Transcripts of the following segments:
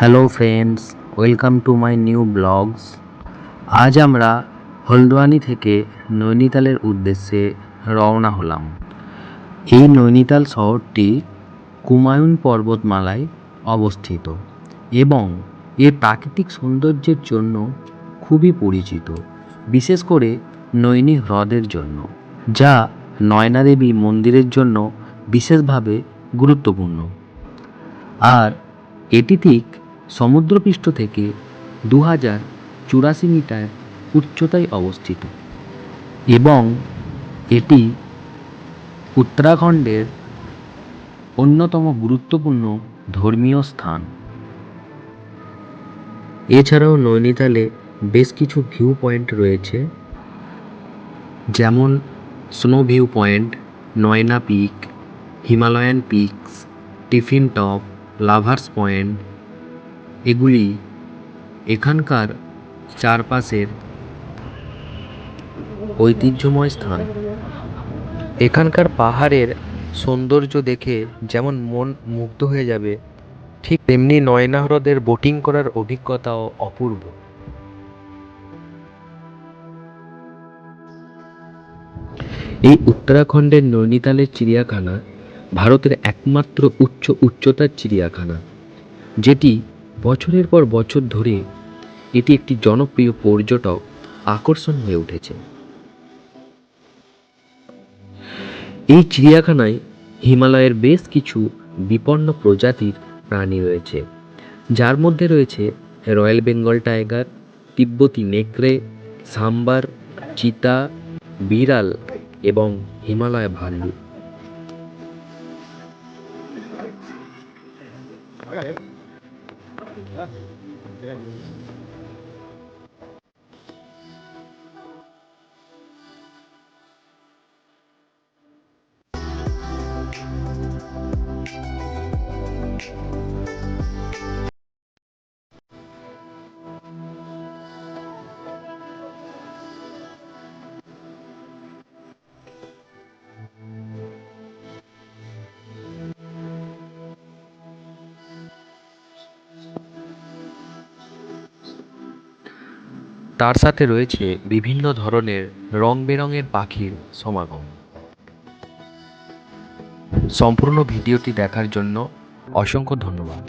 Hello friends, welcome to my new blogs. আজ আমরা হলদ্বানি থেকে নৈনিতালের উদ্দেশ্যে রওনা হলাম। এই নৈনিতাল শহরটি কুমায়ুন পর্বতমালায় অবস্থিত এবং এর প্রাকৃতিক সৌন্দর্যের জন্য খুবই পরিচিত, বিশেষ করে নৈনি হ্রদের জন্য, যা নয়না দেবী মন্দিরের জন্য বিশেষভাবে গুরুত্বপূর্ণ। আর এটি ঠিক সমুদ্রপৃষ্ঠ থেকে 2084 মিটার উচ্চতায় অবস্থিত এবং এটি উত্তরাখণ্ডের অন্যতম গুরুত্বপূর্ণ ধর্মীয় স্থান। এছাড়াও নৈনিতালে বেশ কিছু ভিউ পয়েন্ট রয়েছে, যেমন snow view point, Naina peak, Himalayan peaks, tiffin top, lovers point. এগুলি এখানকার চারপাশের ঐতিহ্যময় স্থান। এখানকার পাহাড়ের সৌন্দর্য দেখে যেমন মন মুগ্ধ হয়ে যাবে, ঠিক তেমনি নয়না হ্রদের বোটিং করার অভিজ্ঞতাও অপূর্ব। এই উত্তরাখণ্ডের নৈনিতালের চিড়িয়াখানা ভারতের একমাত্র উচ্চতার চিড়িয়াখানা, যেটি বছরের পর বছর ধরে এটি একটি জনপ্রিয় পর্যটক আকর্ষণ হয়ে উঠেছে। এই চিড়িয়াখানায় হিমালয়ের বেশ কিছু বিপন্ন প্রজাতির প্রাণী রয়েছে, যার মধ্যে রয়েছে রয়্যাল বেঙ্গল টাইগার, তিব্বতী নেকড়ে, সাম্বার, চিতা, বিড়াল এবং হিমালয় ভাল্লুক। তার সাথে রয়েছে বিভিন্ন ধরনের রং বেরঙের পাখির সমাগম। সম্পূর্ণ ভিডিওটি দেখার জন্য অসংখ্য ধন্যবাদ।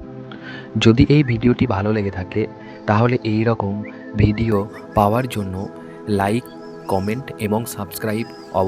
যদি এই ভিডিওটি ভালো লেগে থাকে তাহলে এই রকম ভিডিও পাওয়ার জন্য লাইক, কমেন্ট এবং সাবস্ক্রাইব